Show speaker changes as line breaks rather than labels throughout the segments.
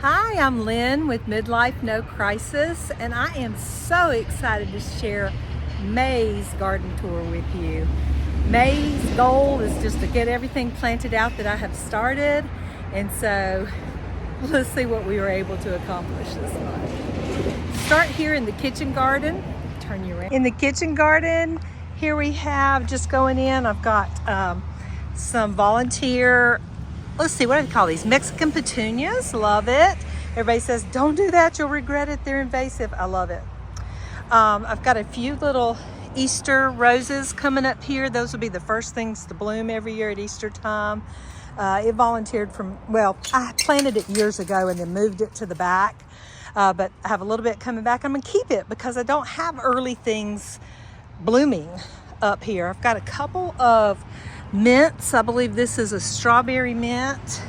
Hi, I'm Lynn with Midlife No Crisis, and I am so excited to share May's garden tour with you. May's goal is just to get everything planted out that I have started, and so let's see what we were able to accomplish this month. Start here in the kitchen garden. Turn you around. In the kitchen garden, here we have, just going in, I've got some volunteer, let's see, what do they call these? Mexican petunias, love it. Everybody says, don't do that, you'll regret it, they're invasive. I love it. I've got a few little Easter roses coming up here. Those will be the first things to bloom every year at Easter time. It volunteered from, well, I planted it years ago and then moved it to the back. But I have a little bit coming back. I'm gonna keep it because I don't have early things blooming up here. I've got a couple of mints. I believe this is a strawberry mint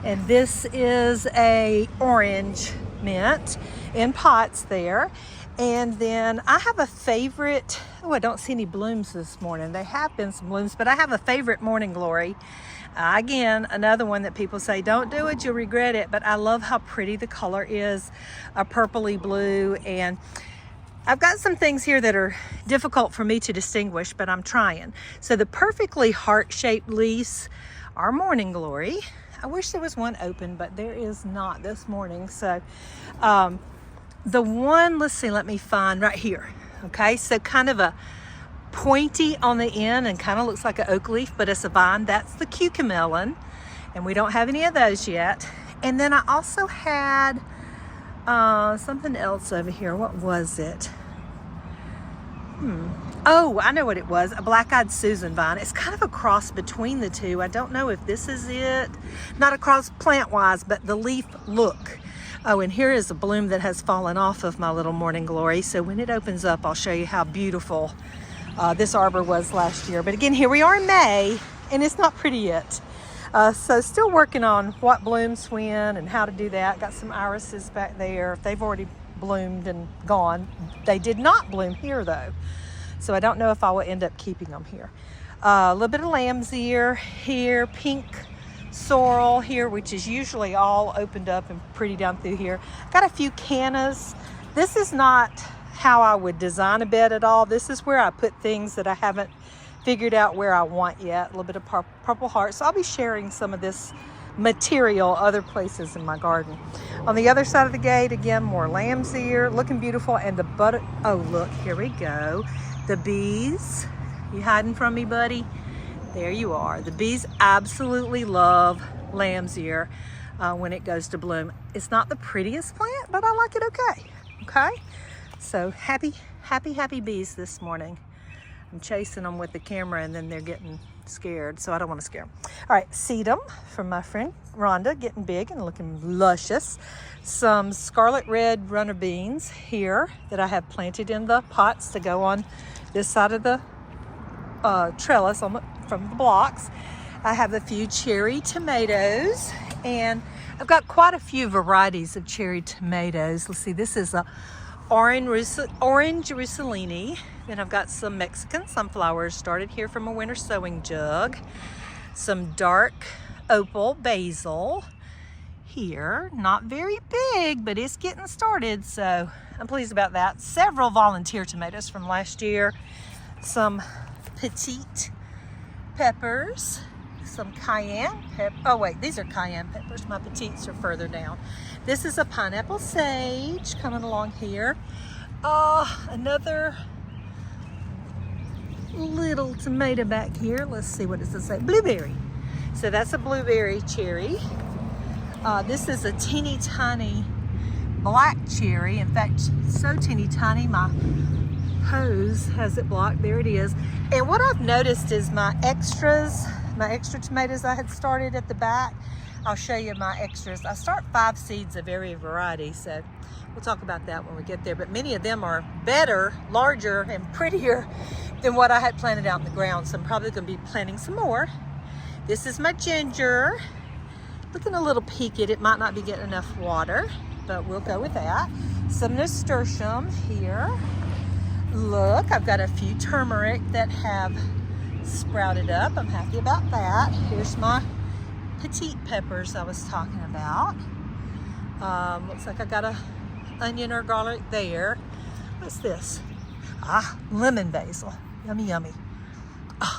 and this is a orange mint in pots there. And then I have a favorite, oh, I don't see any blooms this morning. There have been some blooms, but I have a favorite morning glory. Again, another one that people say, don't do it, you'll regret it. But I love how pretty the color is, a purpley blue. And I've got some things here that are difficult for me to distinguish, but I'm trying. So the perfectly heart-shaped leaves are morning glory. I wish there was one open, but there is not this morning. So the one, let's see, let me find right here. Okay, so kind of a pointy on the end and kind of looks like an oak leaf, but it's a vine. That's the cucamelon, and we don't have any of those yet. And then I also had something else over here. What was it? Oh, I know what it was. A black-eyed Susan vine. It's kind of a cross between the two. I don't know if this is it. Not a cross plant-wise, but the leaf look. Oh, and here is a bloom that has fallen off of my little morning glory. So when it opens up, I'll show you how beautiful this arbor was last year. But again, here we are in May, and it's not pretty yet. So still working on what blooms when and how to do that. Got some irises back there. They've already bloomed and gone. They did not bloom here though. So I don't know if I will end up keeping them here. A little bit of lamb's ear here, pink sorrel here, which is usually all opened up and pretty down through here. Got a few cannas. This is not how I would design a bed at all. This is where I put things that I haven't figured out where I want yet. A little bit of purple heart. So I'll be sharing some of this material other places in my garden. On the other side of the gate, again, more lamb's ear, looking beautiful. And the butter, oh look, here we go. The bees, you hiding from me, buddy? There you are. The bees absolutely love lamb's ear when it goes to bloom. It's not the prettiest plant, but I like it okay. Okay? So happy bees this morning. I'm chasing them with the camera and then they're getting scared, so I don't want to scare them. All right, sedum from my friend Rhonda, getting big and looking luscious. Some scarlet red runner beans here that I have planted in the pots to go on this side of the trellis from the blocks. I have a few cherry tomatoes, and I've got quite a few varieties of cherry tomatoes. Let's see, this is a orange Rossellini. Then I've got some Mexican sunflowers started here from a winter sowing jug. Some dark opal basil here. Not very big, but it's getting started, so I'm pleased about that. Several volunteer tomatoes from last year. Some petite peppers. Some cayenne pepper. Oh wait, these are cayenne peppers. My petites are further down. This is a pineapple sage coming along here. Another little tomato back here. Let's see, what does it say? Blueberry. So that's a blueberry cherry. This is a teeny tiny black cherry. In fact, so teeny tiny, my hose has it blocked. There it is. And what I've noticed is my extra tomatoes I had started at the back. I'll show you my extras. I start 5 seeds of every variety, so we'll talk about that when we get there. But many of them are better, larger, and prettier than what I had planted out in the ground. So I'm probably going to be planting some more. This is my ginger. Looking a little peaked. It might not be getting enough water, but we'll go with that. Some nasturtium here. Look, I've got a few turmeric that have sprouted up. I'm happy about that. Here's my petite peppers I was talking about. Looks like I got a onion or garlic there. What's this? Lemon basil. Yummy, yummy.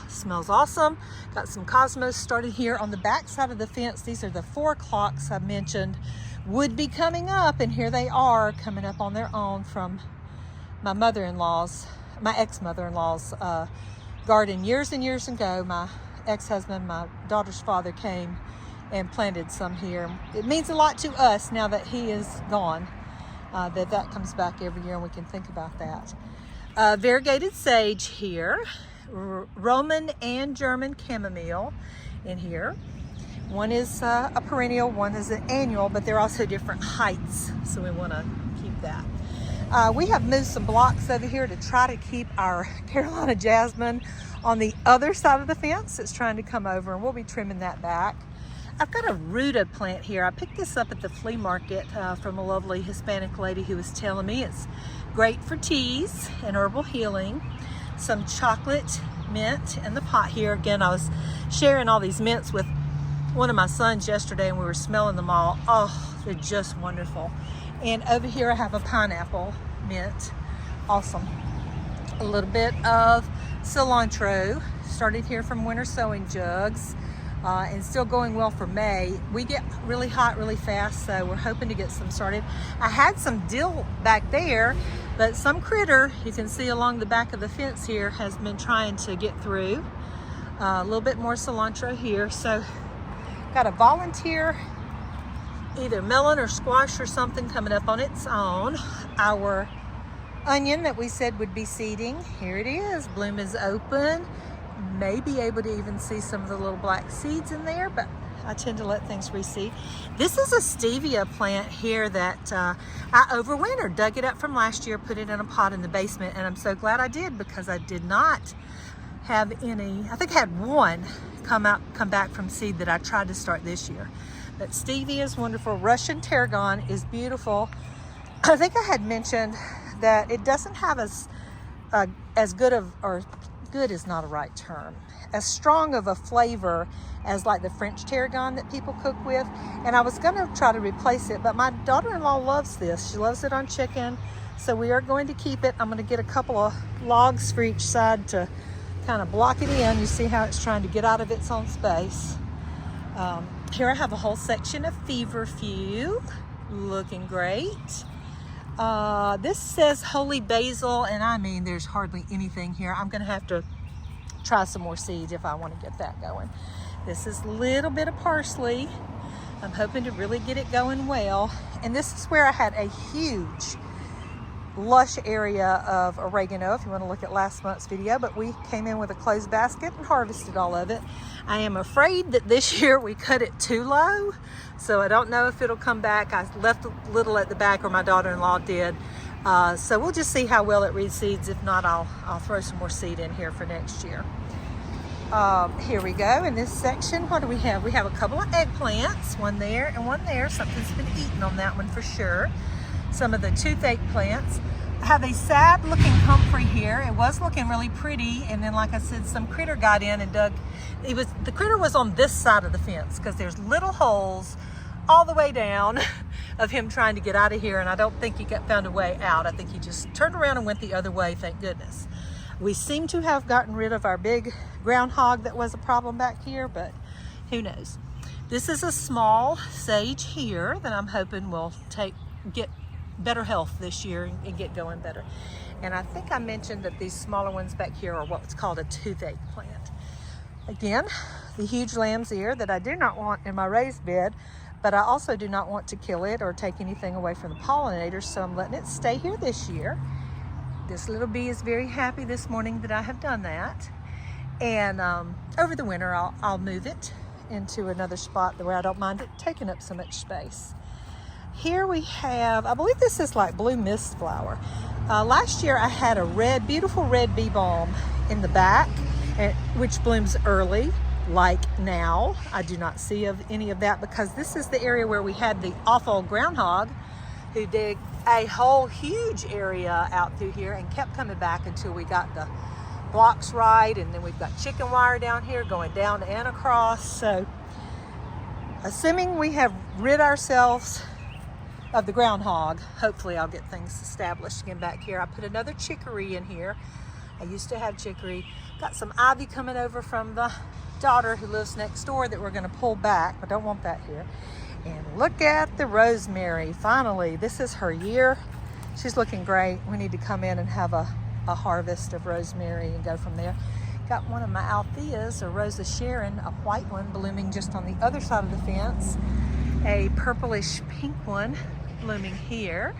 Smells awesome. Got some cosmos started here on the back side of the fence. These are the 4 clocks I mentioned would be coming up, and here they are coming up on their own from my ex-mother-in-law's garden years and years ago. My ex-husband, my daughter's father, came and planted some here. It means a lot to us now that he is gone, that comes back every year, and we can think about that. Variegated sage here, Roman and German chamomile in here. One is a perennial, one is an annual, but they're also different heights, so we want to keep that. We have moved some blocks over here to try to keep our Carolina jasmine on the other side of the fence. It's trying to come over, and we'll be trimming that back. I've got a Ruta plant here. I picked this up at the flea market from a lovely Hispanic lady who was telling me it's great for teas and herbal healing. Some chocolate mint in the pot here. Again, I was sharing all these mints with one of my sons yesterday, and we were smelling them all. Oh, they're just wonderful. And over here I have a pineapple mint. Awesome. A little bit of cilantro. Started here from winter sowing jugs. And still going well for May. We get really hot really fast, so we're hoping to get some started. I had some dill back there, but some critter, you can see along the back of the fence here, has been trying to get through. A little bit more cilantro here. So got a volunteer, either melon or squash or something coming up on its own. Our onion that we said would be seeding, here it is. Bloom is open. May be able to even see some of the little black seeds in there, but I tend to let things reseed. This is a stevia plant here that I overwintered, dug it up from last year, put it in a pot in the basement, and I'm so glad I did, because I did not have any. I think I had one come back from seed that I tried to start this year. But stevia is wonderful. Russian tarragon is beautiful. I think I had mentioned that it doesn't have as good of, or good is not a right term, as strong of a flavor as like the French tarragon that people cook with. And I was going to try to replace it, but my daughter-in-law loves this. She loves it on chicken, so we are going to keep it. I'm going to get a couple of logs for each side to kind of block it in. You see how it's trying to get out of its own space. Here I have a whole section of feverfew, looking great. This says holy basil, and I mean there's hardly anything here. I'm gonna have to try some more seeds if I want to get that going. This is a little bit of parsley. I'm hoping to really get it going well. And this is where I had a huge lush area of oregano, if you want to look at last month's video, but we came in with a closed basket and harvested all of it. I am afraid that this year we cut it too low, so I don't know if it'll come back. I left a little at the back, or my daughter-in-law did, so we'll just see how well it reseeds. If not, I'll throw some more seed in here for next year. Here we go. In this section, what do we have? We have a couple of eggplants, one there and one there. Something's been eaten on that one for sure. Some of the toothache plants. I have a sad looking comfrey here. It was looking really pretty, and then like I said, some critter got in and dug. The critter was on this side of the fence, because there's little holes all the way down of him trying to get out of here, and I don't think he found a way out. I think he just turned around and went the other way, thank goodness. We seem to have gotten rid of our big groundhog that was a problem back here, but who knows. This is a small sage here that I'm hoping will get better health this year and get going better. And I think I mentioned that these smaller ones back here are what's called a toothache plant. Again, the huge lamb's ear that I do not want in my raised bed, but I also do not want to kill it or take anything away from the pollinators, so I'm letting it stay here this year. This little bee is very happy this morning that I have done that. And over the winter, I'll move it into another spot where I don't mind it taking up so much space. Here we have, I believe this is like blue mist flower. Last year I had a beautiful red bee balm in the back, which blooms early, like now. I do not see any of that, because this is the area where we had the awful groundhog who did a whole huge area out through here and kept coming back until we got the blocks right. And then we've got chicken wire down here going down and across. So assuming we have rid ourselves of the groundhog. Hopefully I'll get things established again back here. I put another chicory in here. I used to have chicory. Got some ivy coming over from the daughter who lives next door that we're going to pull back. I don't want that here. And look at the rosemary. Finally, this is her year. She's looking great. We need to come in and have a harvest of rosemary and go from there. Got one of my Altheas, or Rosa Sharon, a white one blooming just on the other side of the fence. A purplish pink one blooming here.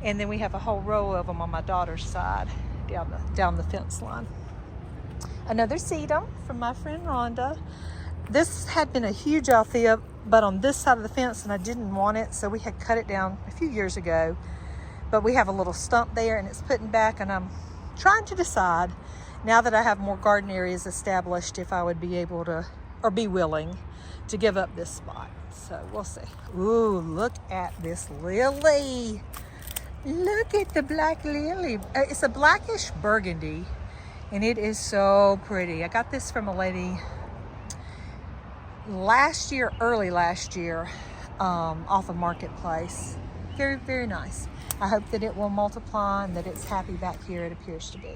And then we have a whole row of them on my daughter's side down the fence line. Another sedum from my friend Rhonda. This had been a huge Althea, but on this side of the fence, and I didn't want it, so we had cut it down a few years ago. But we have a little stump there, and it's putting back, and I'm trying to decide, now that I have more garden areas established, if I would be able to, or be willing to give up this spot. So we'll see. Ooh, look at this lily. Look at the black lily. It's a blackish burgundy, and it is so pretty. I got this from a lady last year, early last year, off of Marketplace. Very, very nice. I hope that it will multiply and that it's happy back here. It appears to be.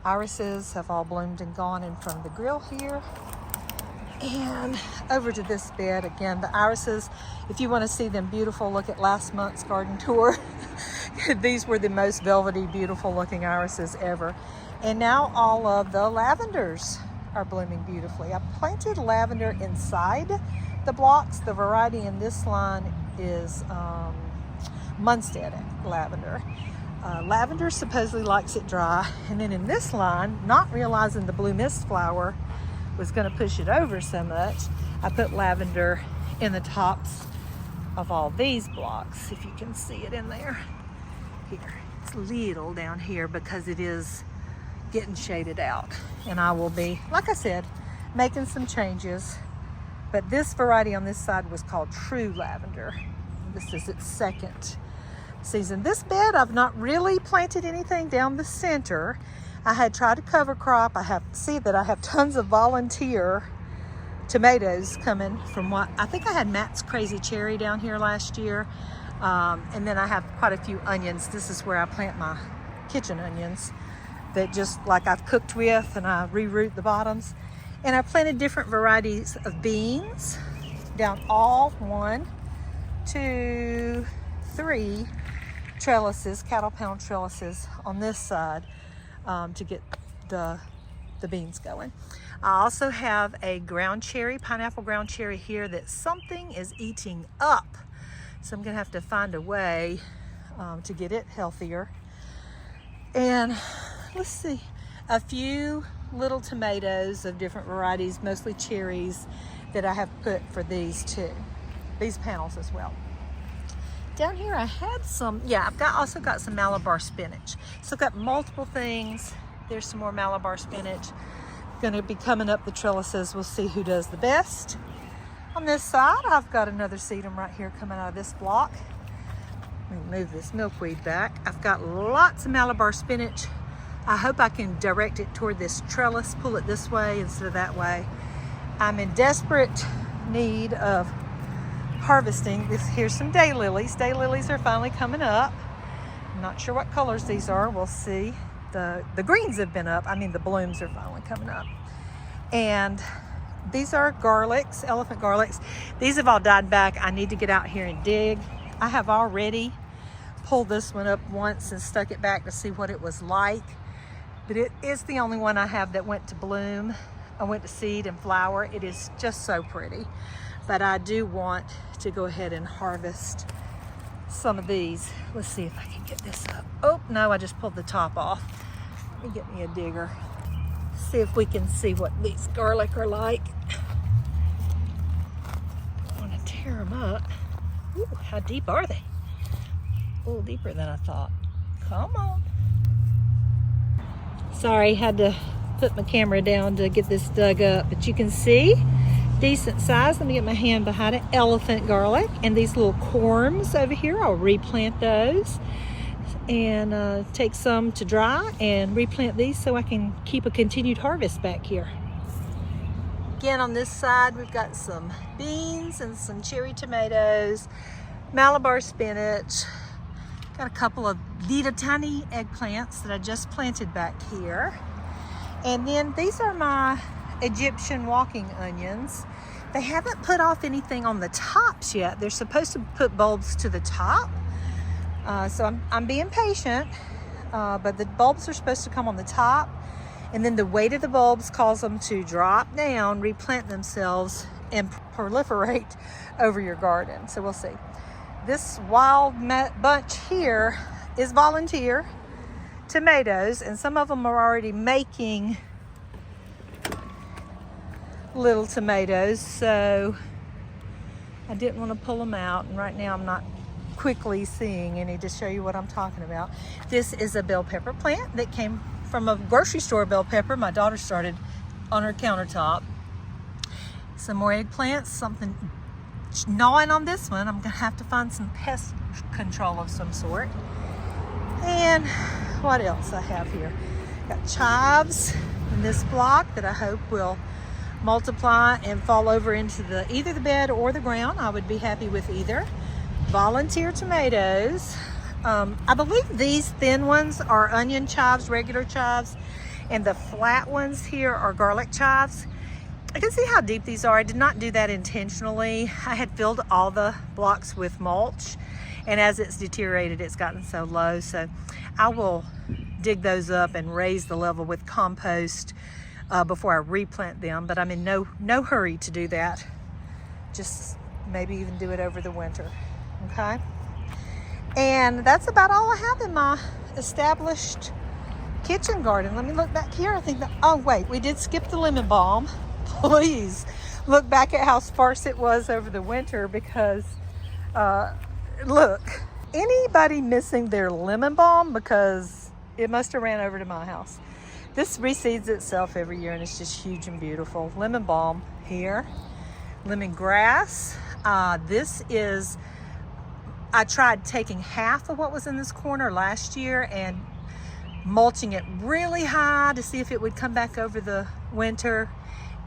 Irises have all bloomed and gone in front of the grill here. And over to this bed again, the irises, if you want to see them beautiful, look at last month's garden tour. These were the most velvety, beautiful looking irises ever. And now all of the lavenders are blooming beautifully. I planted lavender inside the blocks. The variety in this line is Munstead lavender. Lavender supposedly likes it dry. And then in this line, not realizing the blue mist flower was going to push it over so much, I put lavender in the tops of all these blocks, if you can see it in there. Here, it's little down here because it is getting shaded out. And I will be, like I said, making some changes. But this variety on this side was called True Lavender. This is its second season. This bed, I've not really planted anything down the center. I had tried to cover crop. I have tons of volunteer tomatoes coming from what I think I had Matt's Crazy Cherry down here last year. And then I have quite a few onions. This is where I plant my kitchen onions that just like I've cooked with, and I reroot the bottoms. And I planted different varieties of beans down all 1, 2, 3 trellises, cattle pound trellises on this side. To get the beans going. I also have a ground cherry, pineapple ground cherry here that something is eating up. So I'm gonna have to find a way to get it healthier. And let's see, a few little tomatoes of different varieties, mostly cherries, that I have put for these too. These panels as well. Down here I had some, I've also got some Malabar spinach. So I've got multiple things. There's some more Malabar spinach. Gonna be coming up the trellises. We'll see who does the best. On this side, I've got another sedum right here coming out of this block. Let me move this milkweed back. I've got lots of Malabar spinach. I hope I can direct it toward this trellis, pull it this way instead of that way. I'm in desperate need of harvesting. Here's some daylilies. Daylilies are finally coming up. I'm not sure what colors these are. We'll see. The greens have been up. I mean, the blooms are finally coming up. And these are garlics, elephant garlics. These have all died back. I need to get out here and dig. I have already pulled this one up once and stuck it back to see what it was like. But it is the only one I have that went to bloom. I went to seed and flower. It is just so pretty. But I do want to go ahead and harvest some of these. Let's see if I can get this up. Oh, no, I just pulled the top off. Let me get me a digger. See if we can see what these garlic are like. I want to tear them up. Ooh, how deep are they? A little deeper than I thought. Come on. Sorry, had to put my camera down to get this dug up, but you can see decent size. Let me get my hand behind it. Elephant garlic, and these little corms over here, I'll replant those and take some to dry and replant these so I can keep a continued harvest back here. Again, on this side we've got some beans and some cherry tomatoes. Malabar spinach. Got a couple of little tiny eggplants that I just planted back here. And then these are my Egyptian walking onions. They haven't put off anything on the tops yet. They're supposed to put bulbs to the top. So I'm being patient, but the bulbs are supposed to come on the top. And then the weight of the bulbs causes them to drop down, replant themselves, and proliferate over your garden. So we'll see. This wild bunch here is volunteer tomatoes, and some of them are already making little tomatoes, so I didn't want to pull them out, and right now I'm not quickly seeing any to show you what I'm talking about. This is a bell pepper plant that came from a grocery store bell pepper my daughter started on her countertop. Some more eggplants, something gnawing on this one. I'm gonna have to find some pest control of some sort. And what else I have here? Got chives in this block that I hope will multiply and fall over into either the bed or the ground. I would be happy with either. Volunteer tomatoes. I believe these thin ones are onion chives, regular chives, and the flat ones here are garlic chives. I can see how deep these are. I did not do that intentionally. I had filled all the blocks with mulch, and as it's deteriorated, it's gotten so low. So I will dig those up and raise the level with compost before I replant them, but I'm in no hurry to do that. Just maybe even do it over the winter, okay? And that's about all I have in my established kitchen garden. Let me look back here. I think oh wait, we did skip the lemon balm. Please look back at how sparse it was over the winter, because look, anybody missing their lemon balm, because it must have ran over to my house. This reseeds itself every year and it's just huge and beautiful. Lemon balm here, lemongrass. I tried taking half of what was in this corner last year and mulching it really high to see if it would come back over the winter,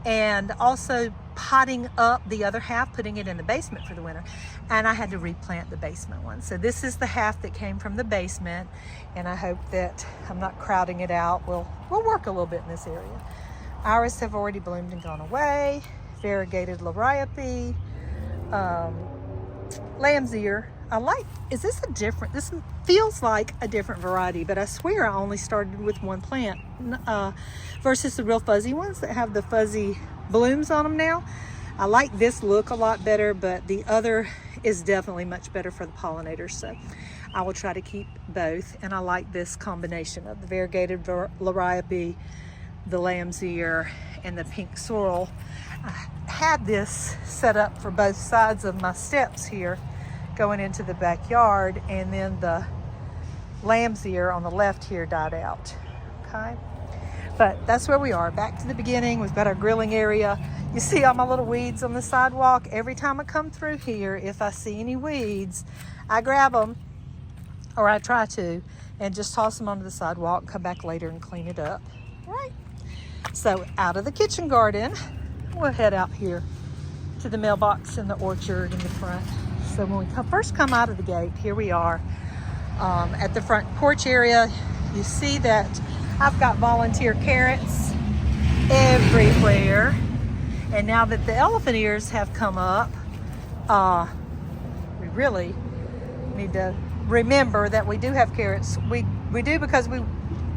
and also potting up the other half, putting it in the basement for the winter. And I had to replant the basement one. So this is the half that came from the basement, and I hope that I'm not crowding it out. We'll work a little bit in this area. Iris have already bloomed and gone away. Variegated liriope, lamb's ear. This feels like a different variety, but I swear I only started with one plant versus the real fuzzy ones that have the fuzzy blooms on them now. I like this look a lot better, but the other is definitely much better for the pollinators. So I will try to keep both. And I like this combination of the variegated liriope, the lamb's ear, and the pink sorrel. I had this set up for both sides of my steps here going into the backyard, and then the lamb's ear on the left here died out, okay? But that's where we are, back to the beginning. We've got our grilling area. You see all my little weeds on the sidewalk. Every time I come through here, if I see any weeds, I grab them, or I try to, and just toss them onto the sidewalk, come back later and clean it up, all right? So out of the kitchen garden, we'll head out here to the mailbox in the orchard in the front. So when we first come out of the gate, here we are at the front porch area. You see that I've got volunteer carrots everywhere. And now that the elephant ears have come up, we really need to remember that we do have carrots. We do, because we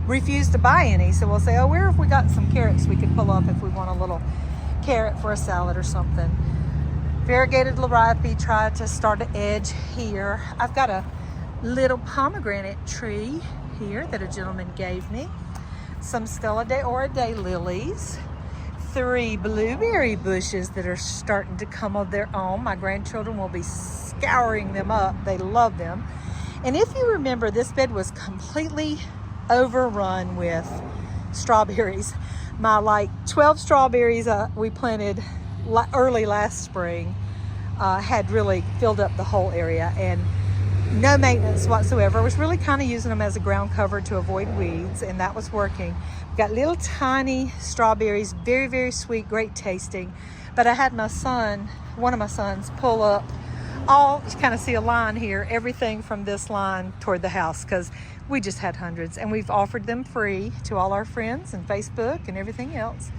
refuse to buy any. So we'll say, oh, where have we got some carrots we could pull up if we want a little carrot for a salad or something. Variegated liriope, tried to start an edge here. I've got a little pomegranate tree here that a gentleman gave me. Some Stella de Ora day lilies. 3 blueberry bushes that are starting to come of their own. My grandchildren will be scouring them up. They love them. And if you remember, this bed was completely overrun with strawberries. My 12 strawberries we planted early last spring had really filled up the whole area, and no maintenance whatsoever. I was really kind of using them as a ground cover to avoid weeds, and that was working. Got little tiny strawberries, very, very sweet, great tasting. But I had one of my sons pull up all, you kind of see a line here, everything from this line toward the house, because we just had hundreds, and we've offered them free to all our friends and Facebook and everything else.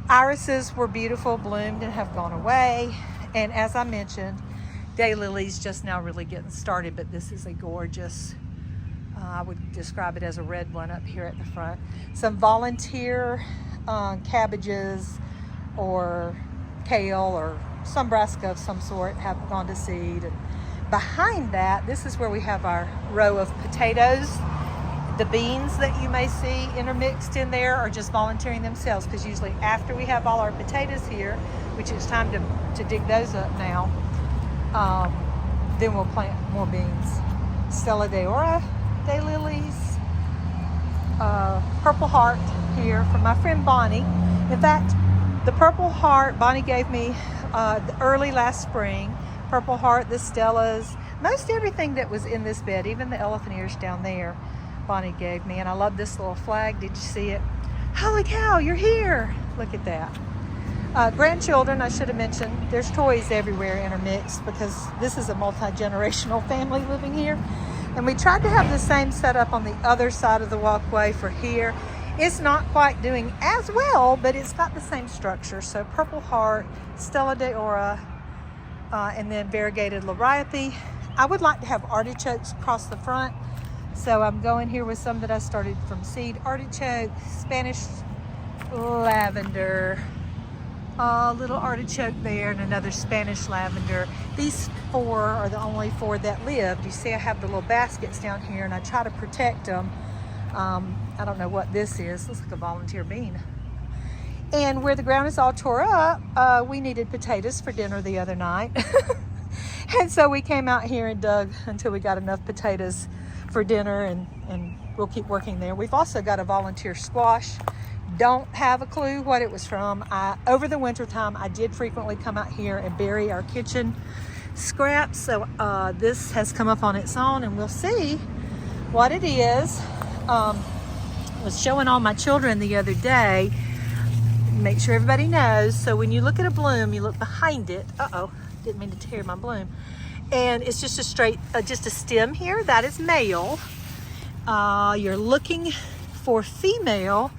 Irises were beautiful, bloomed, and have gone away. And as I mentioned, daylilies just now really getting started, but this is a gorgeous, I would describe it as a red one up here at the front. Some volunteer cabbages or kale or some brassica of some sort have gone to seed. And behind that, this is where we have our row of potatoes. The beans that you may see intermixed in there are just volunteering themselves, because usually after we have all our potatoes here, which it's time to dig those up now, then we'll plant more beans. Stella d'Oro daylilies, Purple Heart here from my friend Bonnie. In fact, the Purple Heart Bonnie gave me early last spring. Purple Heart, the Stellas, most everything that was in this bed, even the elephant ears down there, Bonnie gave me. And I love this little flag. Did you see it? Holy cow, you're here. Look at that. Grandchildren, I should have mentioned, there's toys everywhere intermixed, because this is a multi-generational family living here. And we tried to have the same setup on the other side of the walkway for here. It's not quite doing as well, but it's got the same structure. So Purple Heart, Stella d'Oro, and then variegated liriope. I would like to have artichokes across the front, so I'm going here with some that I started from seed. Artichoke, Spanish lavender, a little artichoke there, and another Spanish lavender. These 4 are the only 4 that lived. You see I have the little baskets down here, and I try to protect them. I don't know what this is. Looks like a volunteer bean. And where the ground is all tore up, we needed potatoes for dinner the other night. And so we came out here and dug until we got enough potatoes for dinner, and we'll keep working there. We've also got a volunteer squash. Don't have a clue what it was from. Over the winter time, I did frequently come out here and bury our kitchen scraps. So this has come up on its own, and we'll see what it is. I was showing all my children the other day, make sure everybody knows. So when you look at a bloom, you look behind it. Didn't mean to tear my bloom. And it's just a straight, just a stem here. That is male. You're looking for female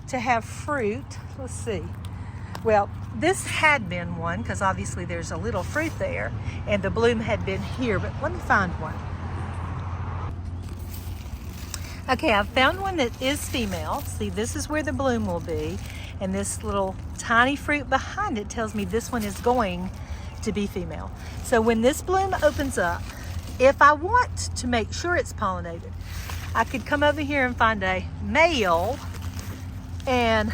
to have fruit. Let's see. Well, this had been one, because obviously there's a little fruit there, and the bloom had been here, but let me find one. Okay, I've found one that is female. See, this is where the bloom will be, and this little tiny fruit behind it tells me this one is going to be female. So when this bloom opens up, if I want to make sure it's pollinated, I could come over here and find a male and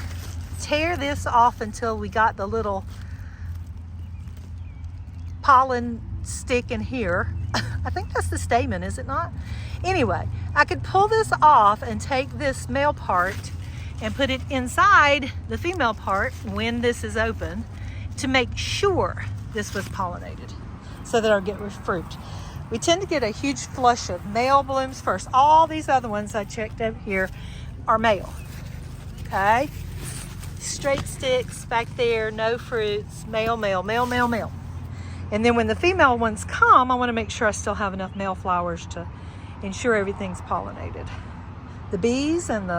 tear this off until we got the little pollen stick in here. I think that's the stamen, is it not? Anyway, I could pull this off and take this male part and put it inside the female part when this is open to make sure this was pollinated, so that I'll get fruit. We tend to get a huge flush of male blooms first. All these other ones I checked over here are male. Okay? Straight sticks back there, no fruits, male, male, male, male, male. And then when the female ones come, I want to make sure I still have enough male flowers to ensure everything's pollinated. The bees and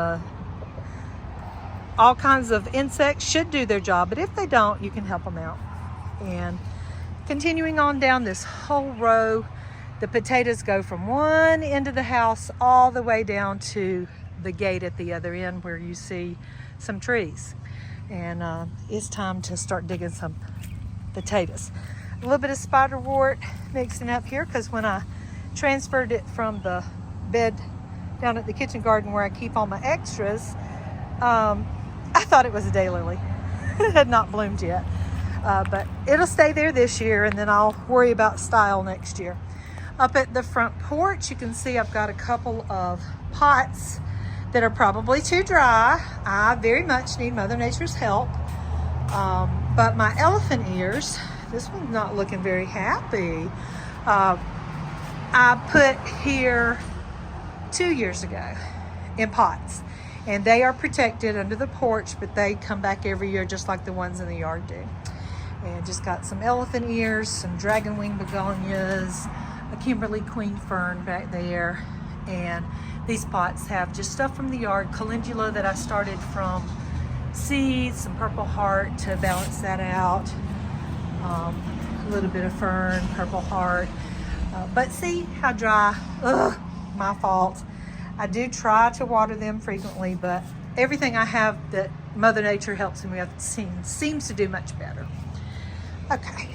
all kinds of insects should do their job, but if they don't, you can help them out. And continuing on down this whole row, the potatoes go from one end of the house all the way down to the gate at the other end, where you see some trees. And it's time to start digging some potatoes. A little bit of spiderwort mixing up here, because when I transferred it from the bed down at the kitchen garden where I keep all my extras, I thought it was a daylily. It had not bloomed yet. But it'll stay there this year, and then I'll worry about style next year. Up at the front porch, you can see I've got a couple of pots that are probably too dry. I very much need Mother Nature's help. But my elephant ears, this one's not looking very happy. I put here 2 years ago in pots, and they are protected under the porch, but they come back every year just like the ones in the yard do. And just got some elephant ears, some dragon wing begonias, a Kimberly queen fern back there. And these pots have just stuff from the yard, calendula that I started from seeds, some purple heart to balance that out, a little bit of fern, purple heart. But see how dry, my fault. I do try to water them frequently, but everything I have that Mother Nature helps me with seems to do much better. Okay,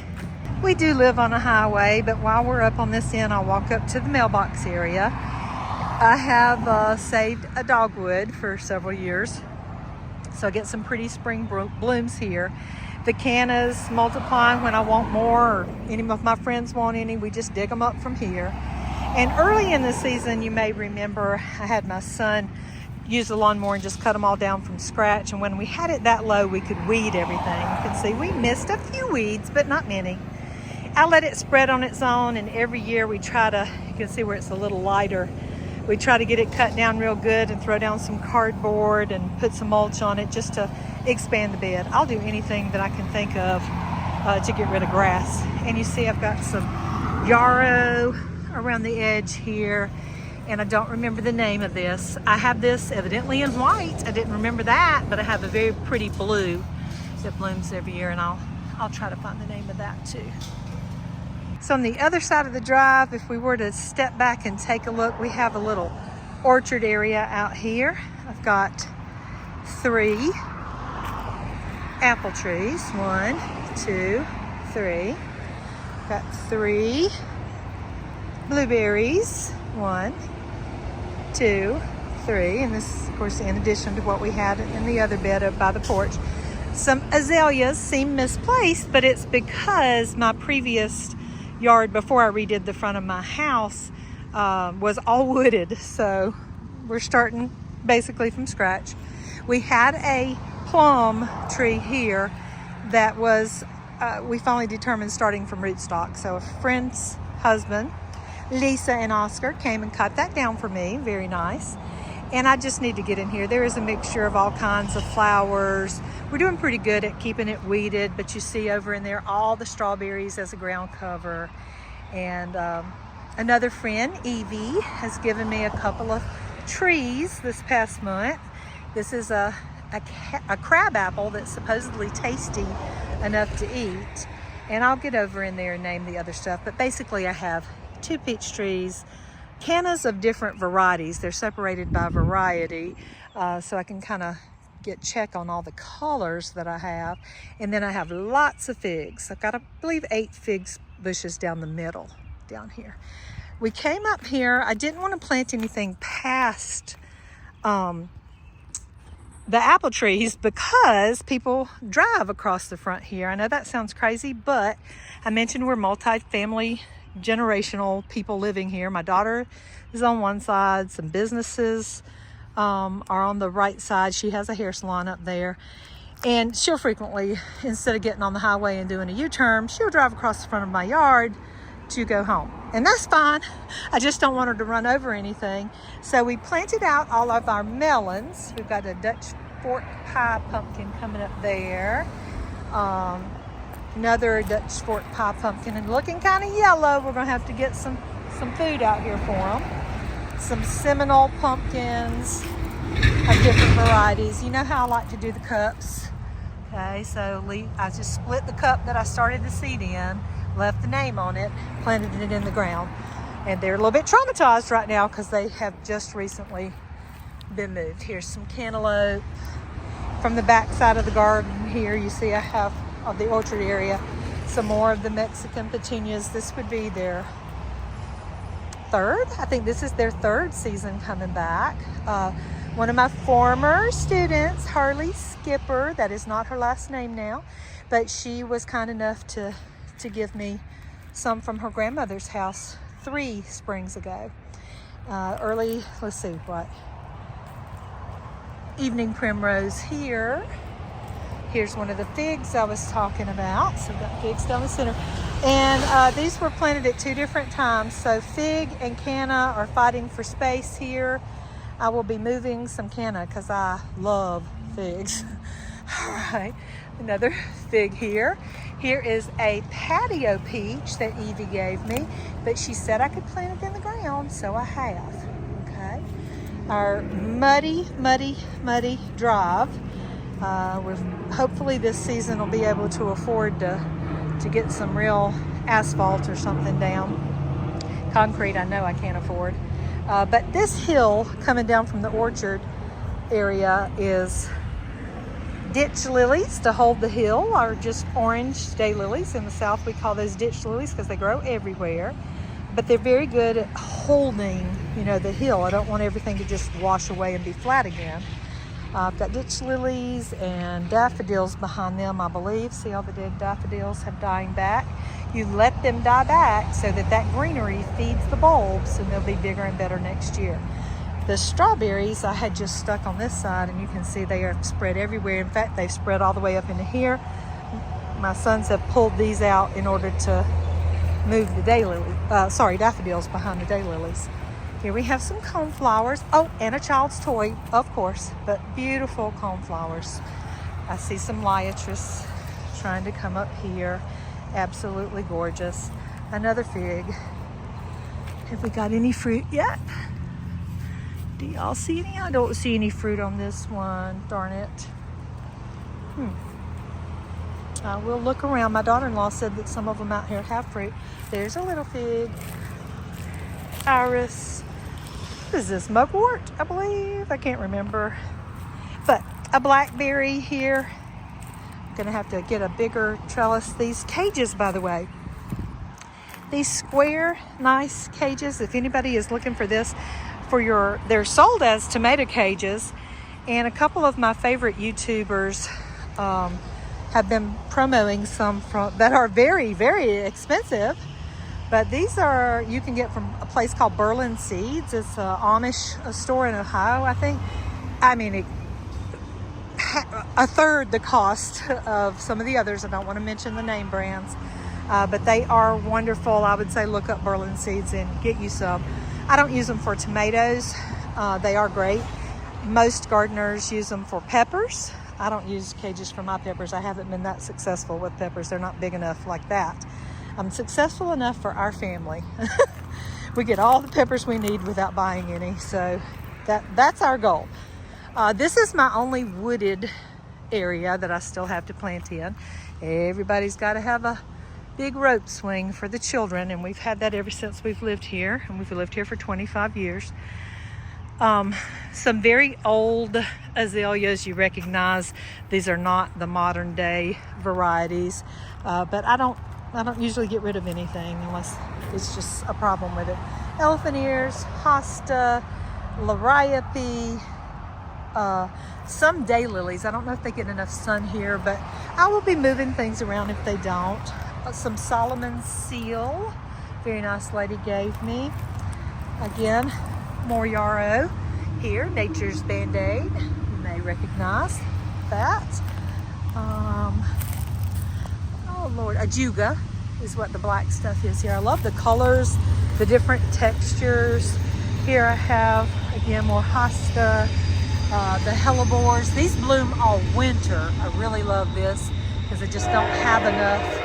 we do live on a highway, but while we're up on this end, I'll walk up to the mailbox area. I have saved a dogwood for several years, so I get some pretty spring blooms here. The cannas multiply when I want more, or any of my friends want any, we just dig them up from here. And early in the season, you may remember, I had my son use the lawnmower and just cut them all down from scratch. And when we had it that low, we could weed everything. You can see we missed a few weeds, but not many. I let it spread on its own, and every year we try to, you can see where it's a little lighter, we try to get it cut down real good and throw down some cardboard and put some mulch on it just to expand the bed. I'll do anything that I can think of to get rid of grass. And you see I've got some yarrow around the edge here, and I don't remember the name of this. I have this evidently in white. I didn't remember that, but I have a very pretty blue that blooms every year, and I'll try to find the name of that too. So on the other side of the drive, if we were to step back and take a look, we have a little orchard area out here. I've got 3 apple trees. 1, 2, 3. Got 3 blueberries. 1, 2, 3. And this, of course, in addition to what we had in the other bed up by the porch. Some azaleas seem misplaced, but it's because my previous yard before I redid the front of my house was all wooded, so we're starting basically from scratch. We had a plum tree here that was we finally determined starting from rootstock. So a friend's husband, Lisa and Oscar, came and cut that down for me. Very nice. And I just need to get in here. There is a mixture of all kinds of flowers. We're doing pretty good at keeping it weeded, but you see over in there all the strawberries as a ground cover. And another friend, Evie, has given me a couple of trees this past month. This is a crab apple that's supposedly tasty enough to eat. And I'll get over in there and name the other stuff. But basically I have 2 peach trees, cannas of different varieties. They're separated by variety, so I can kind of check on all the colors that I have. And then I have lots of figs. I've got, I believe, 8 figs bushes down the middle down here. We came up here. I didn't want to plant anything past the apple trees because people drive across the front here. I know that sounds crazy, but I mentioned we're multi-family, generational people living here. My daughter is on one side, some businesses are on the right side. She has a hair salon up there, and she'll frequently, instead of getting on the highway and doing a U-turn, she'll drive across the front of my yard to go home, and that's fine. I just don't want her to run over anything. So we planted out all of our melons. We've got a Dutch fork pie pumpkin coming up there, another Dutch fork pie pumpkin, and looking kind of yellow. We're gonna have to get some food out here for them. Some Seminole pumpkins of different varieties. You know how I like to do the cups. Okay, so I just split the cup that I started the seed in, left the name on it, planted it in the ground. And they're a little bit traumatized right now because they have just recently been moved. Here's some cantaloupe. From the back side of the garden here, you see I have, of the orchard area, some more of the Mexican petunias. This would be their 3rd. I think this is their 3rd season coming back. One of my former students, Harley Skipper, that is not her last name now, but she was kind enough to give me some from her grandmother's house 3 springs ago. Let's see what, evening primrose here. Here's one of the figs I was talking about. So we've got figs down the center. And these were planted at 2 different times. So fig and canna are fighting for space here. I will be moving some canna because I love figs. All right, another fig here. Here is a patio peach that Evie gave me, but she said I could plant it in the ground, so I have. Okay. Our muddy drive. Hopefully this season we'll be able to afford to get some real asphalt or something down. Concrete, I know I can't afford. But this hill coming down from the orchard area is ditch lilies to hold the hill, or just orange daylilies. In the South we call those ditch lilies because they grow everywhere, but they're very good at holding, you know, the hill. I don't want everything to just wash away and be flat again. I've got ditch lilies and daffodils behind them, I believe. See, all the dead daffodils have dying back. You let them die back so that greenery feeds the bulbs, and they'll be bigger and better next year. The strawberries I had just stuck on this side, and you can see they are spread everywhere. In fact, they've spread all the way up into here. My sons have pulled these out in order to move the daffodils behind the daylilies. Here we have some coneflowers. Oh, and a child's toy, of course, but beautiful coneflowers. I see some liatris trying to come up here. Absolutely gorgeous. Another fig. Have we got any fruit yet? Do y'all see any? I don't see any fruit on this one. Darn it. I will look around. My daughter-in-law said that some of them out here have fruit. There's a little fig. Iris. What is this? Mugwort, I believe. I can't remember. But a blackberry here. I'm going to have to get a bigger trellis. These cages, by the way. These square, nice cages. If anybody is looking for this, they're sold as tomato cages, and a couple of my favorite YouTubers have been promoting some that are very, very expensive. But these you can get from a place called Berlin Seeds. It's an Amish store in Ohio, I think. I mean, a third the cost of some of the others. I don't want to mention the name brands, but they are wonderful. I would say look up Berlin Seeds and get you some. I don't use them for tomatoes. They are great. Most gardeners use them for peppers. I don't use cages for my peppers. I haven't been that successful with peppers. They're not big enough like that. I'm successful enough for our family. We get all the peppers we need without buying any. So that's our goal. This is my only wooded area that I still have to plant in. Everybody's got to have a big rope swing for the children, and we've had that ever since we've lived here, and we've lived here for 25 years. Some very old azaleas you recognize. These are not the modern day varieties, but I don't usually get rid of anything unless it's just a problem with it. Elephant ears, hosta, liriope, some daylilies. I don't know if they get enough sun here, but I will be moving things around if they don't. Some Solomon seal, very nice lady gave me. Again, more yarrow here, nature's band-aid. You may recognize that. Oh Lord, ajuga is what the black stuff is here. I love the colors, the different textures. Here I have, again, more hosta, the hellebores. These bloom all winter. I really love this because I just don't have enough.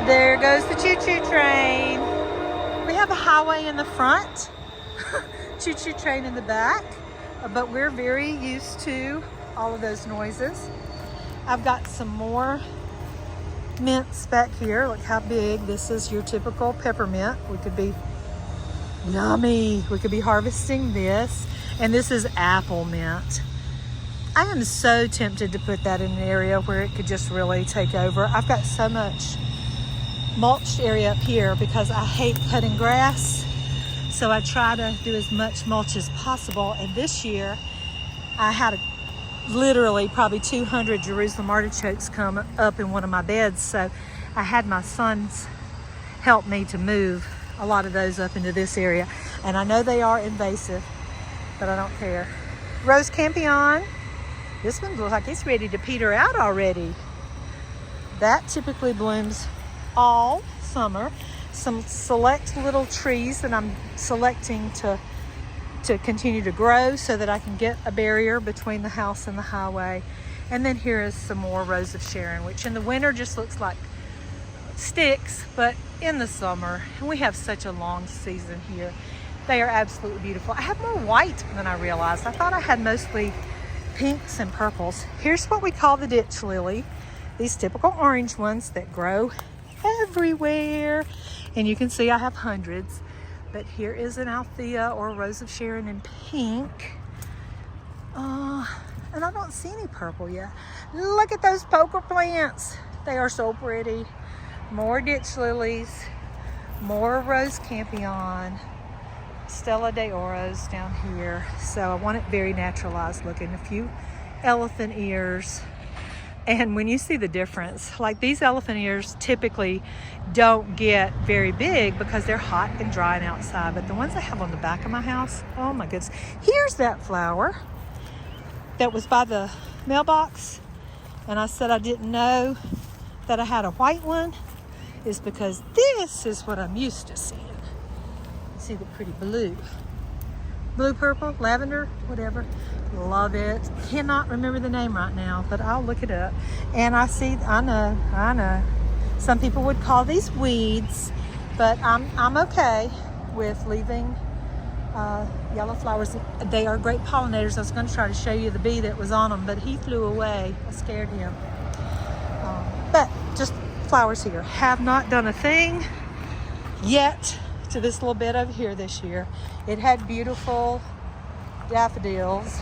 There goes the choo-choo train. We have a highway in the front, choo-choo train in the back, but we're very used to all of those noises. I've got some more mints back here. Look how big. This is your typical peppermint. We could be yummy. We could be harvesting this. And this is apple mint. I am so tempted to put that in an area where it could just really take over. I've got so much mulched area up here because I hate cutting grass, so I try to do as much mulch as possible. And this year I had literally probably 200 Jerusalem artichokes come up in one of my beds, so I had my sons help me to move a lot of those up into this area. And I know they are invasive, but I don't care. Rose campion, this one looks like it's ready to peter out already. That typically blooms all summer. Some select little trees that I'm selecting to continue to grow so that I can get a barrier between the house and the highway. And then here is some more Rose of Sharon, which in the winter just looks like sticks, but in the summer, and we have such a long season here, they are absolutely beautiful. I have more white than I realized. I thought I had mostly pinks and purples. Here's what we call the ditch lily. These typical orange ones that grow everywhere. And you can see I have hundreds. But here is an Althea or a Rose of Sharon in pink. And I don't see any purple yet. Look at those poker plants. They are so pretty. More ditch lilies. More Rose Campion. Stella de Oros down here. So I want it very naturalized looking. A few elephant ears. And when you see the difference, like these elephant ears typically don't get very big because they're hot and dry and outside. But the ones I have on the back of my house, oh my goodness. Here's that flower that was by the mailbox. And I said I didn't know that I had a white one. Is because this is what I'm used to seeing. See the pretty blue, purple, lavender, whatever. Love it. Cannot remember the name right now, but I'll look it up. And I know some people would call these weeds, but I'm okay with leaving yellow flowers. They are great pollinators. I was going to try to show you the bee that was on them, but he flew away. I scared him. But just flowers here. Have not done a thing yet to this little bed over here this year. It had beautiful daffodils.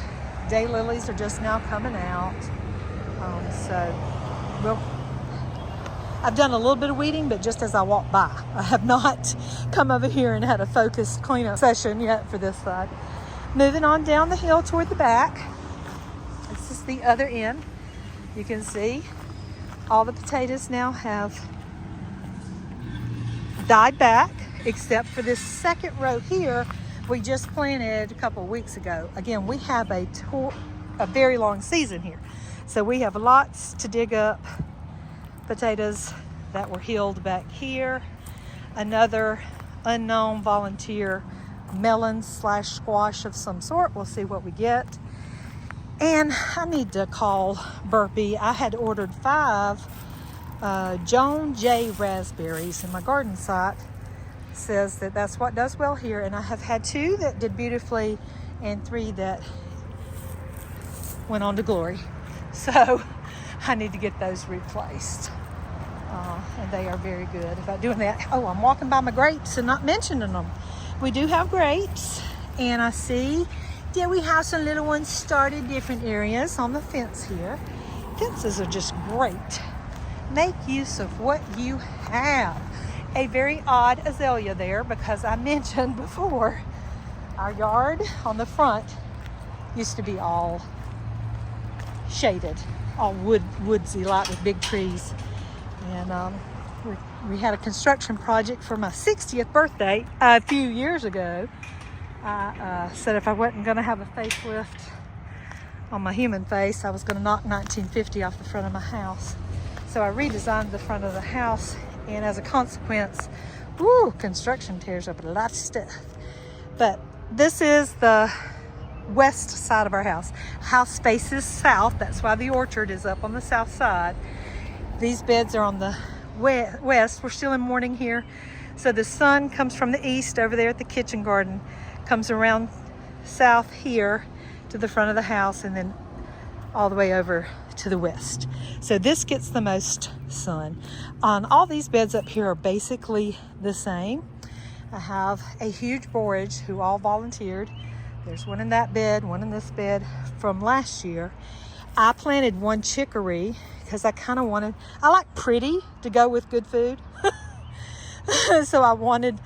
Daylilies are just now coming out. I've done a little bit of weeding, but just as I walk by. I have not come over here and had a focused cleanup session yet for this side. Moving on down the hill toward the back. This is the other end. You can see all the potatoes now have died back, except for this second row here we just planted a couple weeks ago. Again, we have a very long season here, so we have lots to dig up. Potatoes that were healed back here. Another unknown volunteer melon / squash of some sort. We'll see what we get. And I need to call Burpee. I had ordered 5 Joan J raspberries, and my garden site says that that's what does well here. And I have had 2 that did beautifully and 3 that went on to glory. So I need to get those replaced. And they are very good about doing that. Oh, I'm walking by my grapes and not mentioning them. We do have grapes, and I see that we have some little ones started different areas on the fence here. Fences are just great. Make use of what you have. A very odd azalea there, because I mentioned before our yard on the front used to be all shaded, all woodsy, like with big trees. And we had a construction project for my 60th birthday a few years ago. I said if I wasn't going to have a facelift on my human face, I was going to knock 1950 off the front of my house. So I redesigned the front of the house, and as a consequence, construction tears up a lot of stuff. But this is the west side of our house. House faces south. That's why the orchard is up on the south side. These beds are on the west. We're still in morning here. So the sun comes from the east over there at the kitchen garden, comes around south here to the front of the house, and then all the way over to the west. So this gets the most sun. On all these beds up here are basically the same. I have a huge borage who all volunteered. There's one in that bed, one in this bed from last year. I planted 1 chicory because I like pretty to go with good food. So I wanted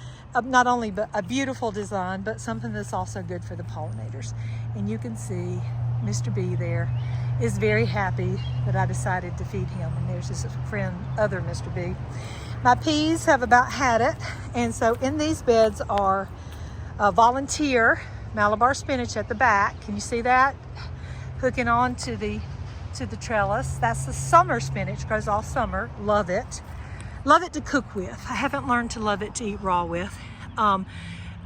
not only a beautiful design, but something that's also good for the pollinators. And you can see Mr. B there is very happy that I decided to feed him. And there's his friend, other Mr. B. My peas have about had it. And so in these beds are volunteer Malabar spinach at the back. Can you see that? Hooking on to the trellis. That's the summer spinach, grows all summer. Love it. Love it to cook with. I haven't learned to love it to eat raw with.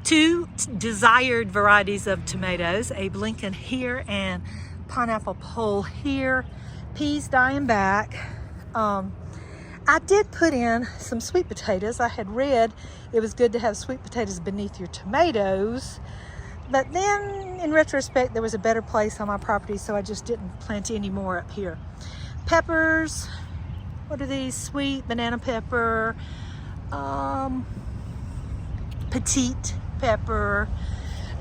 2 desired varieties of tomatoes, Abe Lincoln here and Pineapple Pole here. Peas dying back. I I did put in some sweet potatoes. I had read it was good to have sweet potatoes beneath your tomatoes, but then in retrospect there was a better place on my property, so I just didn't plant any more up here. Peppers, what are these? Sweet banana pepper, petite pepper,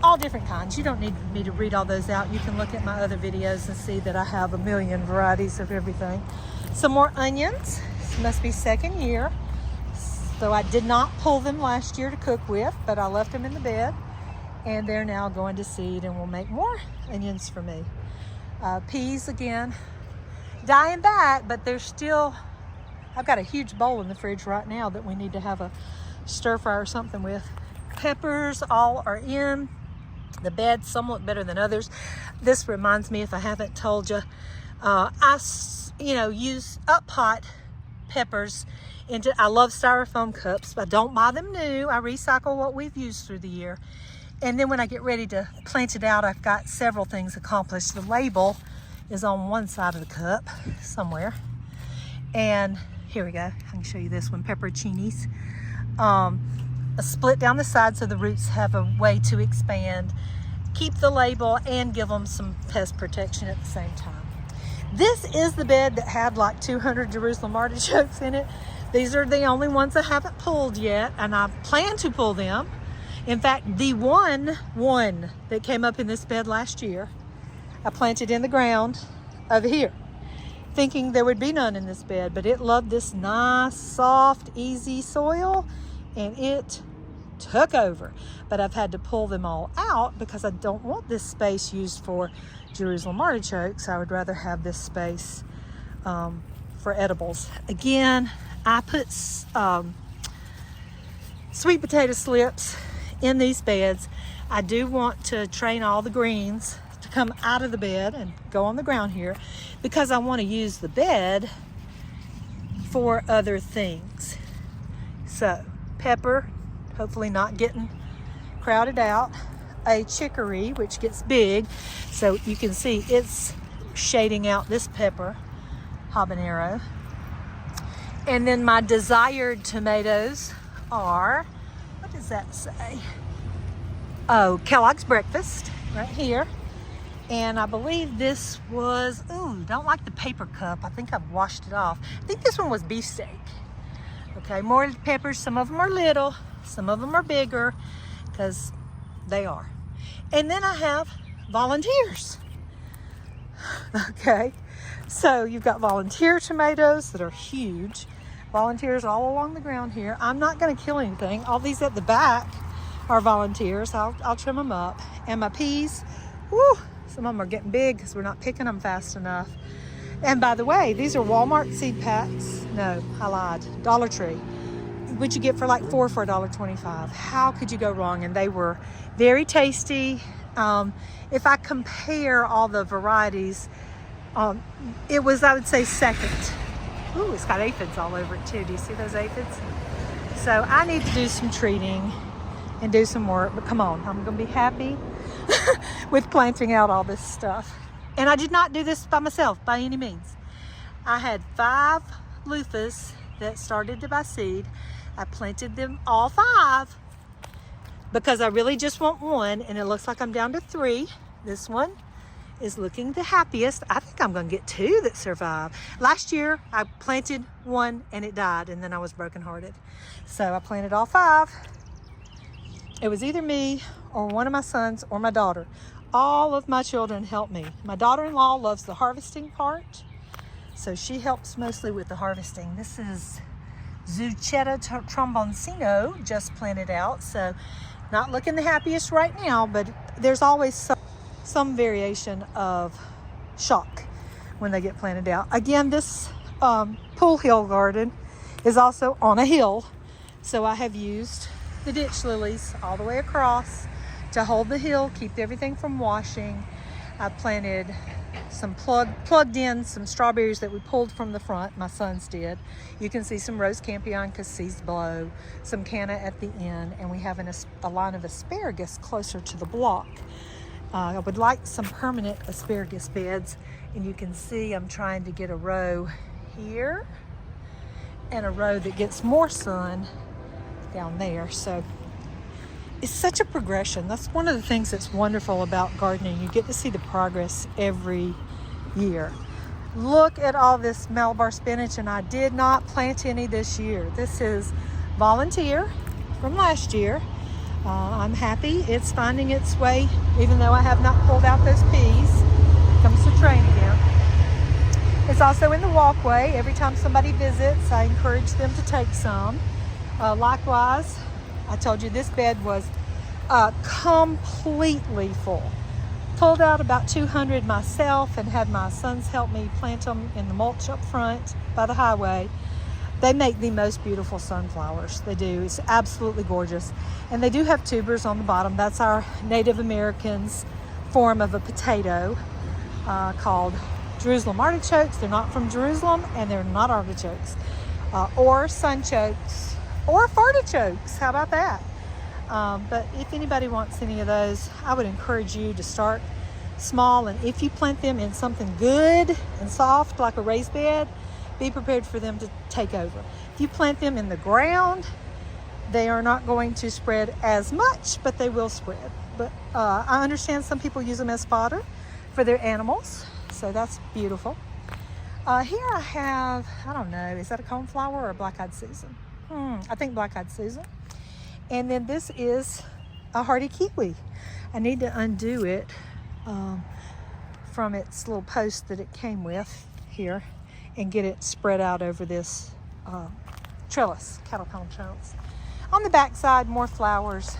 all different kinds. You don't need me to read all those out. You can look at my other videos and see that I have a million varieties of everything. Some more onions. This must be second year. So I did not pull them last year to cook with, but I left them in the bed, and they're now going to seed and will make more onions for me. Peas, again, dying back, but they're still, I've got a huge bowl in the fridge right now that we need to have a stir fry or something with. Peppers all are in the bed. Some look better than others. This reminds me, if I haven't told you, I use up pot peppers into, I love styrofoam cups, but I don't buy them new. I recycle what we've used through the year. And then when I get ready to plant it out, I've got several things accomplished. The label is on one side of the cup somewhere. And here we go. I can show you this one, pepperoncinis. A split down the side so the roots have a way to expand, keep the label, and give them some pest protection at the same time. This is the bed that had like 200 Jerusalem artichokes in it. These are the only ones I haven't pulled yet, and I plan to pull them. In fact, the one that came up in this bed last year, I planted in the ground over here, thinking there would be none in this bed, but it loved this nice, soft, easy soil, and it took over. But I've had to pull them all out because I don't want this space used for Jerusalem artichokes. I would rather have this space for edibles. Again, I put sweet potato slips in these beds. I do want to train all the greens to come out of the bed and go on the ground here, because I want to use the bed for other things. So pepper, hopefully not getting crowded out. A chicory, which gets big, so you can see it's shading out this pepper, habanero. And then my desired tomatoes are, what does that say? Oh, Kellogg's Breakfast right here. And I believe this was, ooh, don't like the paper cup. I think I've washed it off. I think this one was beefsteak. Okay, more peppers. Some of them are little, some of them are bigger, because they are. And then I have volunteers. Okay, so you've got volunteer tomatoes that are huge. Volunteers all along the ground here. I'm not going to kill anything. All these at the back are volunteers. I'll trim them up. And my peas, whoo, some of them are getting big because we're not picking them fast enough. And by the way, these are Walmart seed packs. No, I lied. Dollar Tree, which you get for like 4 for $1.25. How could you go wrong? And they were very tasty. If I compare all the varieties, it was, I would say, second. Ooh, it's got aphids all over it too. Do you see those aphids? So I need to do some treating and do some work, but come on, I'm gonna be happy with planting out all this stuff. And I did not do this by myself by any means. I had 5 loofahs that started to buy seed. I planted them all 5 because I really just want one, and it looks like I'm down to 3. This one is looking the happiest. I think I'm gonna get 2 that survive. Last year I planted 1 and it died, and then I was brokenhearted. So I planted all 5. It was either me or one of my sons or my daughter. All of my children helped me. My daughter-in-law loves the harvesting part, so she helps mostly with the harvesting. This is Zucchetta tromboncino, just planted out, so not looking the happiest right now, but there's always some variation of shock when they get planted out. Again, this pool hill garden is also on a hill, so I have used the ditch lilies all the way across to hold the hill, keep everything from washing. I planted some plugged in some strawberries that we pulled from the front. My sons did. You can see some rose campion cassis below, some canna at the end, and we have a line of asparagus closer to the block. I would like some permanent asparagus beds, and you can see I'm trying to get a row here and a row that gets more sun down there. So it's such a progression. That's one of the things that's wonderful about gardening. You get to see the progress every year. Look at all this Malabar spinach, and I did not plant any this year. This is volunteer from last year. I'm happy it's finding its way, even though I have not pulled out those peas. Comes the train again. It's also in the walkway. Every time somebody visits, I encourage them to take some. Likewise, I told you this bed was completely full. Pulled out about 200 myself and had my sons help me plant them in the mulch up front by the highway. They make the most beautiful sunflowers. They do. It's absolutely gorgeous. And they do have tubers on the bottom. That's our Native Americans' form of a potato called Jerusalem artichokes. They're not from Jerusalem, and they're not artichokes. Or sunchokes, or fartichokes. How about that? But if anybody wants any of those, I would encourage you to start small. And if you plant them in something good and soft, like a raised bed, be prepared for them to take over. If you plant them in the ground, they are not going to spread as much, but they will spread. But I understand some people use them as fodder for their animals, so that's beautiful. Here I have, I don't know, is that a coneflower or a black-eyed Susan? I think black-eyed Susan. And then this is a hardy kiwi. I need to undo it from its little post that it came with here and get it spread out over this trellis, cattle panel trellis. On the back side, more flowers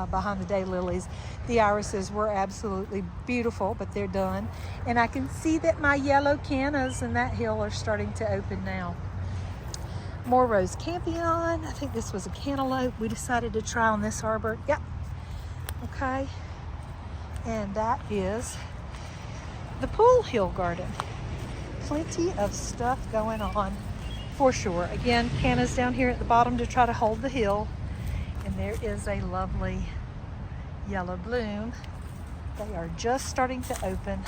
behind the daylilies. The irises were absolutely beautiful, but they're done. And I can see that my yellow cannas in that hill are starting to open now. More rose campion. I think this was a cantaloupe we decided to try on this arbor. Yep. Okay. And that is the pool hill garden. Plenty of stuff going on for sure. Again, cannas down here at the bottom to try to hold the hill. And there is a lovely yellow bloom. They are just starting to open,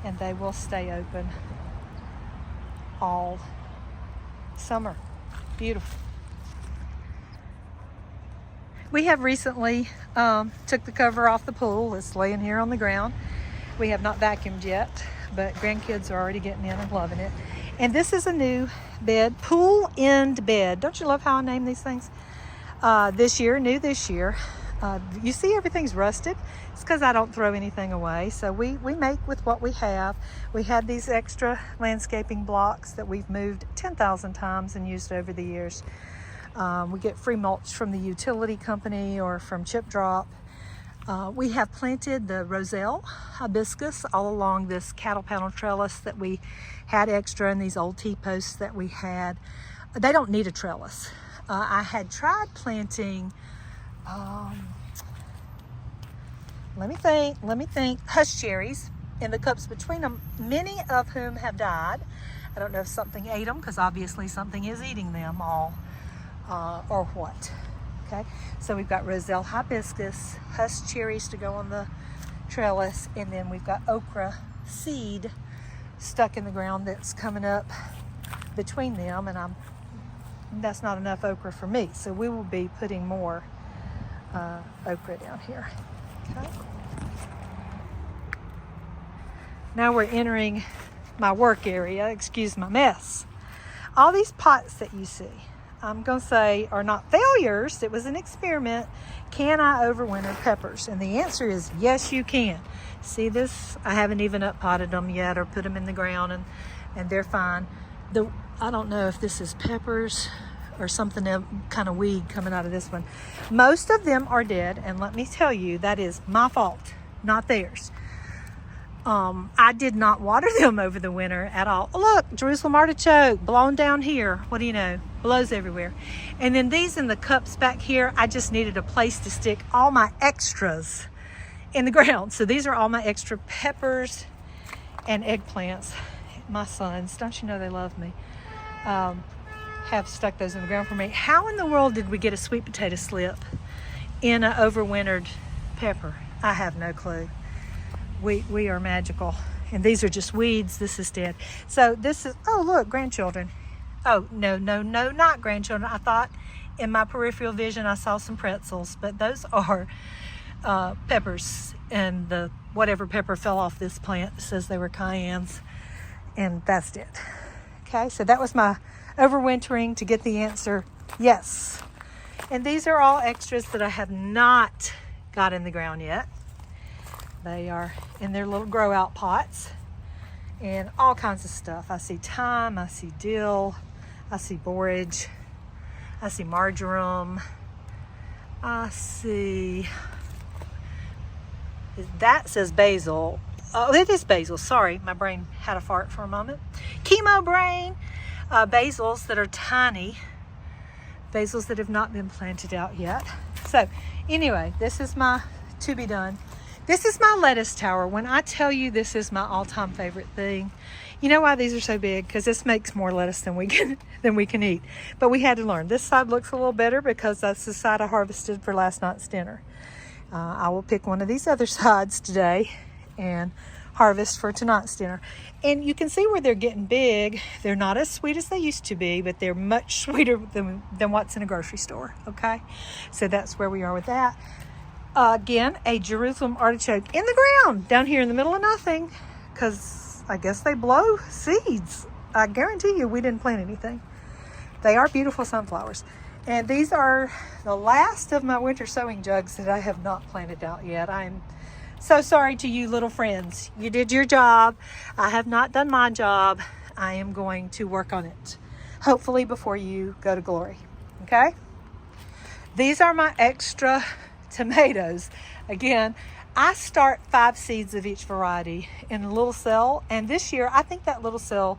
and they will stay open all summer. Beautiful. We have recently took the cover off the pool. It's laying here on the ground. We have not vacuumed yet, but grandkids are already getting in and loving it. And this is a new bed, pool end bed. Don't you love how I name these things? This year, new this year. You see everything's rusted. It's because I don't throw anything away. So we make with what we have. We had these extra landscaping blocks that we've moved 10,000 times and used over the years. We get free mulch from the utility company or from Chip Drop. We have planted the roselle hibiscus all along this cattle panel trellis that we had extra, and these old T-posts that we had. They don't need a trellis. I had tried planting, let me think, hush cherries in the cups between them, many of whom have died. I don't know if something ate them, because obviously something is eating them all, or what. Okay, so we've got roselle hibiscus, hush cherries to go on the trellis, and then we've got okra seed stuck in the ground that's coming up between them, and that's not enough okra for me, so we will be putting more okra down here. Okay. Now we're entering my work area. Excuse my mess. All these pots that you see, I'm going to say, are not failures. It was an experiment. Can I overwinter peppers? And the answer is yes, you can. See this? I haven't even up-potted them yet or put them in the ground, and they're fine. I don't know if this is peppers or something else, kind of weed coming out of this one. Most of them are dead, and let me tell you, that is my fault, not theirs. I did not water them over the winter at all. Look, Jerusalem artichoke blown down here. What do you know? Blows everywhere. And then these in the cups back here, I just needed a place to stick all my extras in the ground. So these are all my extra peppers and eggplants. My sons, don't you know they love me, have stuck those in the ground for me. How in the world did we get a sweet potato slip in an overwintered pepper? I have no clue. We are magical. And these are just weeds. This is dead. So this is, oh look, grandchildren. Oh, no, not grandchildren. I thought in my peripheral vision I saw some pretzels, but those are peppers, and the whatever pepper fell off this plant says they were cayennes, and that's it. Okay, so that was my overwintering to get the answer yes. And these are all extras that I have not got in the ground yet. They are in their little grow out pots and all kinds of stuff. I see thyme, I see dill, I see borage, I see marjoram, I see, that says basil. Oh, it is basil. Sorry, my brain had a fart for a moment. Chemo brain. Basils that are tiny. Basils that have not been planted out yet. So anyway, this is my to be done. This is my lettuce tower. When I tell you this is my all-time favorite thing, you know why these are so big? Because this makes more lettuce than we can eat. But we had to learn. This side looks a little better because that's the side I harvested for last night's dinner. I will pick one of these other sides today and harvest for tonight's dinner. And you can see where they're getting big. They're not as sweet as they used to be, but they're much sweeter than what's in a grocery store, okay? So that's where we are with that. Again, a Jerusalem artichoke in the ground down here in the middle of nothing, because I guess they blow seeds. I guarantee you we didn't plant anything. They are beautiful sunflowers. And these are the last of my winter sowing jugs that I have not planted out yet. I'm so sorry to you little friends. You did your job. I have not done my job. I am going to work on it, hopefully before you go to glory. Okay? These are my extra tomatoes. Again, I start 5 seeds of each variety in a little cell, and this year I think that little cell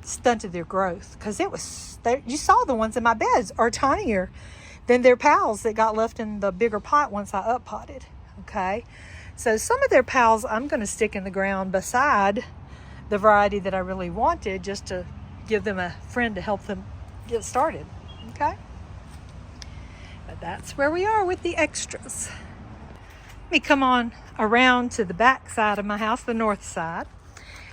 stunted their growth, because you saw the ones in my beds are tinier than their pals that got left in the bigger pot once I up potted. Okay, so some of their pals I'm going to stick in the ground beside the variety that I really wanted, just to give them a friend to help them get started. Okay, but that's where we are with the extras. Let me come on around to the back side of my house, the north side.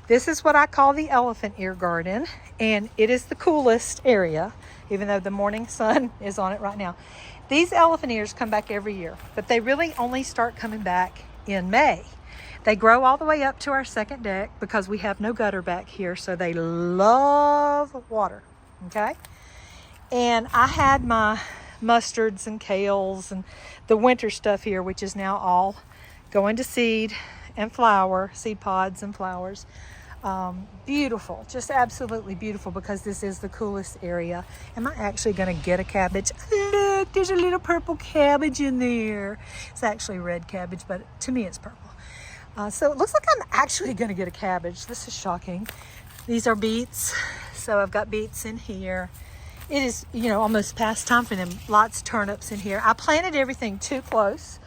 This is what I call the elephant ear garden, and it is the coolest area, even though the morning sun is on it right now. These elephant ears come back every year, but they really only start coming back in May. They grow all the way up to our second deck because we have no gutter back here, so they love water, okay? And I had my mustards and kales and the winter stuff here, which is now all going to seed and flower, seed pods and flowers. Beautiful, just absolutely beautiful, because this is the coolest area. Am I actually going to get a cabbage? Look, there's a little purple cabbage in there. It's actually red cabbage, but to me it's purple. So it looks like I'm actually going to get a cabbage. This is shocking. These are beets, so I've got beets in here. It is, almost past time for them. Lots of turnips in here. I planted everything too close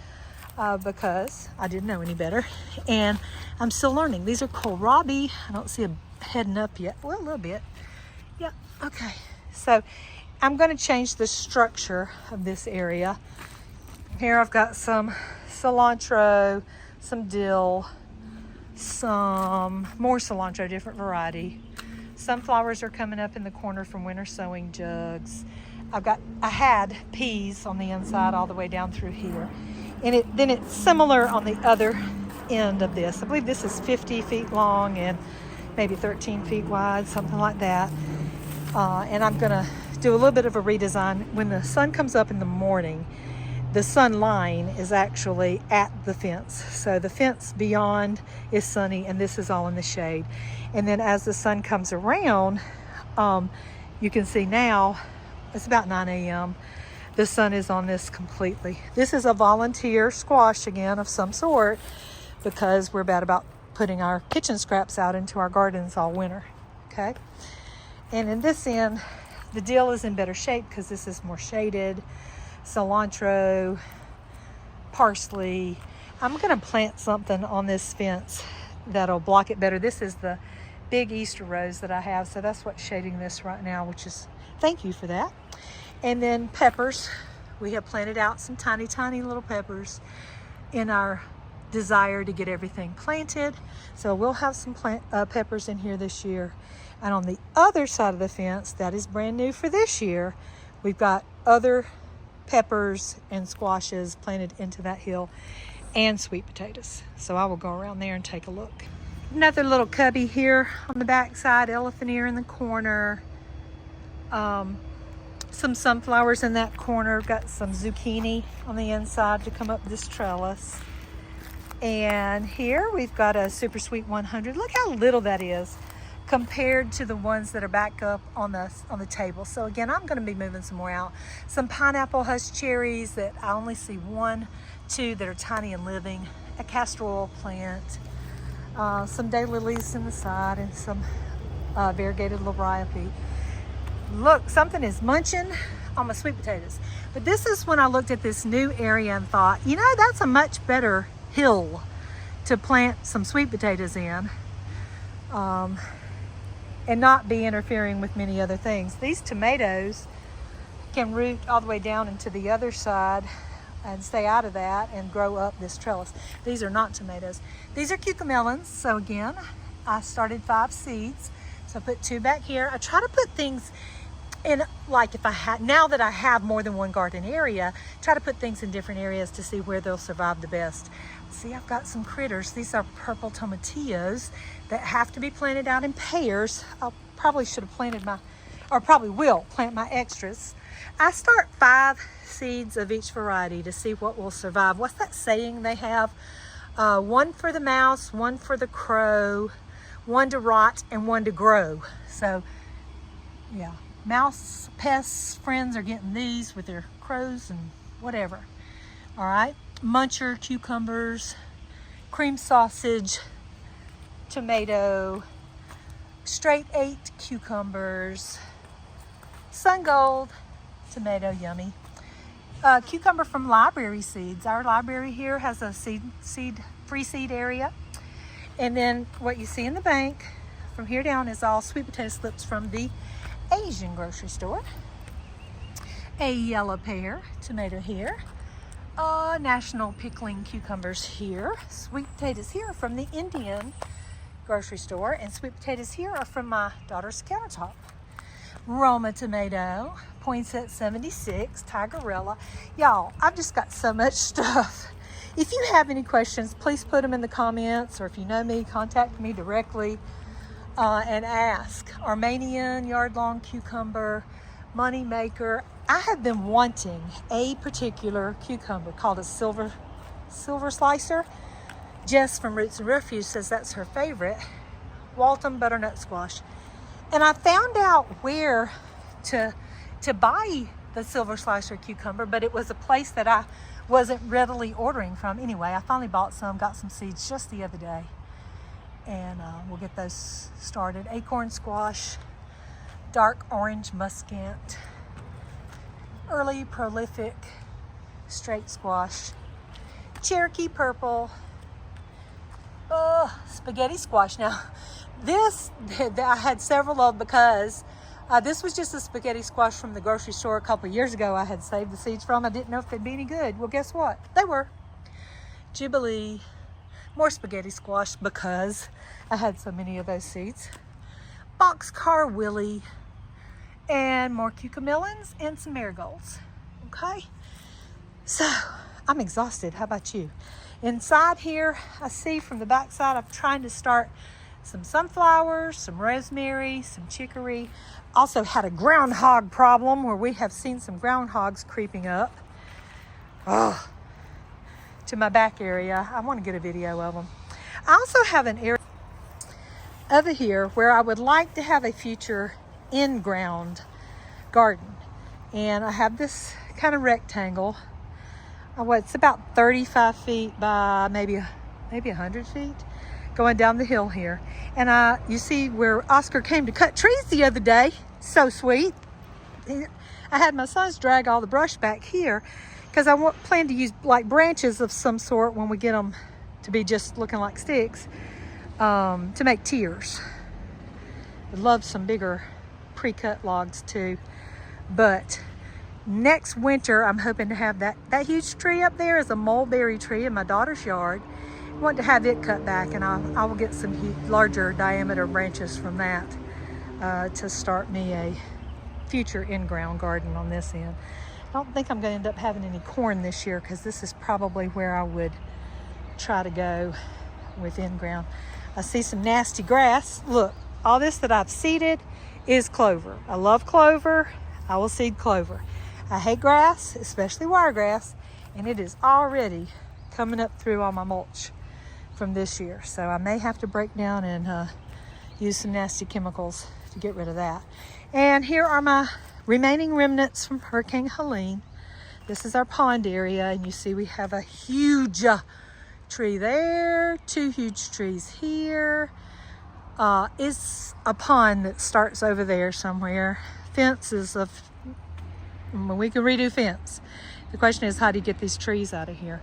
because I didn't know any better, and I'm still learning. These are kohlrabi. I don't see them heading up yet. Well, a little bit. Yeah, okay. So I'm going to change the structure of this area. Here I've got some cilantro, some dill, some more cilantro, different variety. Sunflowers are coming up in the corner from winter sowing jugs. I had peas on the inside all the way down through here. And then it's similar on the other end of this. I believe this is 50 feet long and maybe 13 feet wide, something like that. And I'm gonna do a little bit of a redesign. When the sun comes up in the morning, the sun line is actually at the fence. So the fence beyond is sunny, and this is all in the shade. And then as the sun comes around, you can see now, it's about 9 a.m. The sun is on this completely. This is a volunteer squash again of some sort, because we're about putting our kitchen scraps out into our gardens all winter, okay? And in this end, the dill is in better shape because this is more shaded. Cilantro, parsley. I'm gonna plant something on this fence that'll block it better. This is the big Easter rose that I have, so that's what's shading this right now, which is, thank you for that. And then peppers. We have planted out some tiny, tiny little peppers in our desire to get everything planted. So we'll have some peppers in here this year. And on the other side of the fence, that is brand new for this year, we've got other peppers and squashes planted into that hill and sweet potatoes. So I will go around there and take a look. Another little cubby here on the back side, elephant ear in the corner. Some sunflowers in that corner. Got some zucchini on the inside to come up this trellis. And here we've got a Super Sweet 100. Look how little that is compared to the ones that are back up on the table. So again, I'm going to be moving some more out. Some pineapple hush cherries that I only see 1, 2 that are tiny and living. A castor oil plant. Some daylilies in the side and some variegated loriope. Look, something is munching on my sweet potatoes. But this is when I looked at this new area and thought, you know, that's a much better hill to plant some sweet potatoes in, and not be interfering with many other things. These tomatoes can root all the way down into the other side and stay out of that and grow up this trellis. These are not tomatoes. These are cucamelons. So again, I started 5 seeds. So I put 2 back here. I try to put things in, like if I had, now that I have more than one garden area, try to put things in different areas to see where they'll survive the best. See, I've got some critters. These are purple tomatillos that have to be planted out in pairs. I probably should have planted probably will plant my extras. I start 5 seeds of each variety to see what will survive. What's that saying they have? 1 for the mouse, 1 for the crow, 1 to rot, and 1 to grow. So, yeah. Mouse pests friends are getting these with their crows and whatever. All right, muncher cucumbers, cream sausage, tomato, straight 8 cucumbers, sun gold, tomato, yummy. Cucumber from library seeds. Our library here has a free seed area. And then what you see in the bank from here down is all sweet potato slips from the Asian grocery store. A yellow pear, tomato here. National pickling cucumbers here. Sweet potatoes here from the Indian grocery store. And sweet potatoes here are from my daughter's countertop. Roma tomato, poinsettia 76, tigerella. Y'all, I've just got so much stuff. If you have any questions, please put them in the comments, or if you know me, contact me directly and ask. Armenian yard-long cucumber, money maker. I have been wanting a particular cucumber called a silver slicer. Jess from Roots and Refuge says that's her favorite. Waltham butternut squash. And I found out where to buy the silver slicer cucumber, but it was a place that I wasn't readily ordering from. Anyway, I finally bought some, got some seeds just the other day, and we'll get those started. Acorn squash, dark orange muscat, early prolific straight squash, Cherokee purple, spaghetti squash. Now this I had several of because this was just a spaghetti squash from the grocery store a couple of years ago. I had saved the seeds from. I didn't know if they'd be any good. Well, guess what? They were. Jubilee, more spaghetti squash because I had so many of those seeds. Boxcar willy, and more cucamelons and some marigolds. Okay, so I'm exhausted. How about you? Inside here, I see from the back side, I'm trying to start some sunflowers, some rosemary, some chicory. Also had a groundhog problem where we have seen some groundhogs creeping up to my back area. I want to get a video of them. I also have an area over here where I would like to have a future in-ground garden. And I have this kind of rectangle. It's about 35 feet by maybe 100 feet going down the hill here. And you see where Oscar came to cut trees the other day. So sweet. I had my sons drag all the brush back here because I plan to use like branches of some sort when we get them to be just looking like sticks to make tiers. I'd love some bigger pre-cut logs too. But next winter, I'm hoping to have that huge tree up there is a mulberry tree in my daughter's yard. want to have it cut back, and I will get some larger diameter branches from that to start me a future in-ground garden on this end. I don't think I'm going to end up having any corn this year because this is probably where I would try to go with in-ground. I see some nasty grass. Look, all this that I've seeded is clover. I love clover. I will seed clover. I hate grass, especially wiregrass, and it is already coming up through all my mulch from this year. So I may have to break down and use some nasty chemicals to get rid of that. And here are my remaining remnants from Hurricane Helene. This is our pond area, and you see we have a huge tree there, 2 huge trees here. It's a pond that starts over there somewhere. Fence is we can redo fence. The question is, how do you get these trees out of here?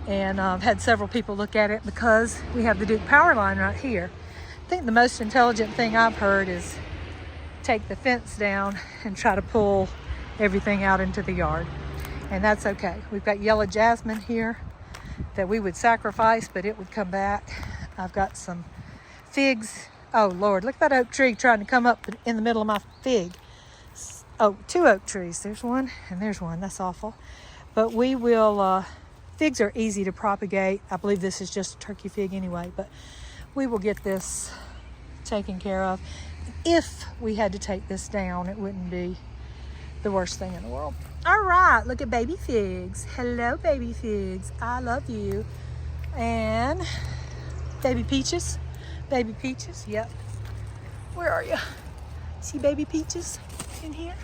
And I've had several people look at it because we have the Duke power line right here. I think the most intelligent thing I've heard is take the fence down and try to pull everything out into the yard. And that's okay. We've got yellow jasmine here that we would sacrifice, but it would come back. I've got some figs. Oh Lord, look at that oak tree trying to come up in the middle of my fig. Oh, 2 oak trees. There's one and there's one. That's awful. But we will, figs are easy to propagate. I believe this is just a turkey fig anyway, but we will get this taken care of. If we had to take this down, it wouldn't be the worst thing in the world. All right, look at baby figs. Hello, baby figs. I love you. And baby peaches. Baby peaches, yep. Where are you? See baby peaches in here?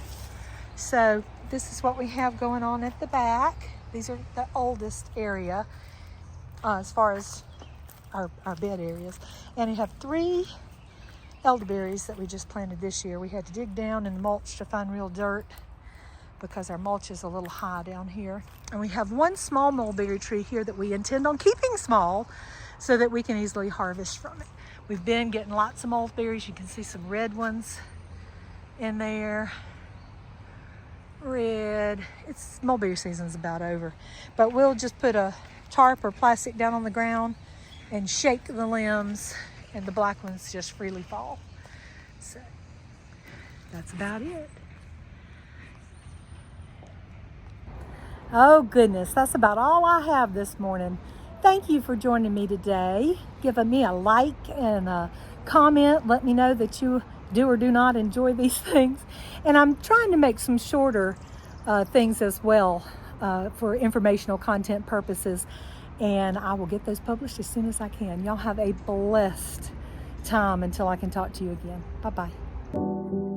So this is what we have going on at the back. These are the oldest area as far as our bed areas. And we have 3 elderberries that we just planted this year. We had to dig down in the mulch to find real dirt because our mulch is a little high down here. And we have 1 small mulberry tree here that we intend on keeping small so that we can easily harvest from it. We've been getting lots of mulberries. You can see some red ones in there. Red. It's mulberry season's about over. But we'll just put a tarp or plastic down on the ground and shake the limbs, and the black ones just freely fall. So that's about it. Oh goodness, that's about all I have this morning. Thank you for joining me today. Give me a like and a comment. Let me know that you do or do not enjoy these things. And I'm trying to make some shorter things as well for informational content purposes. And I will get those published as soon as I can. Y'all have a blessed time until I can talk to you again. Bye-bye.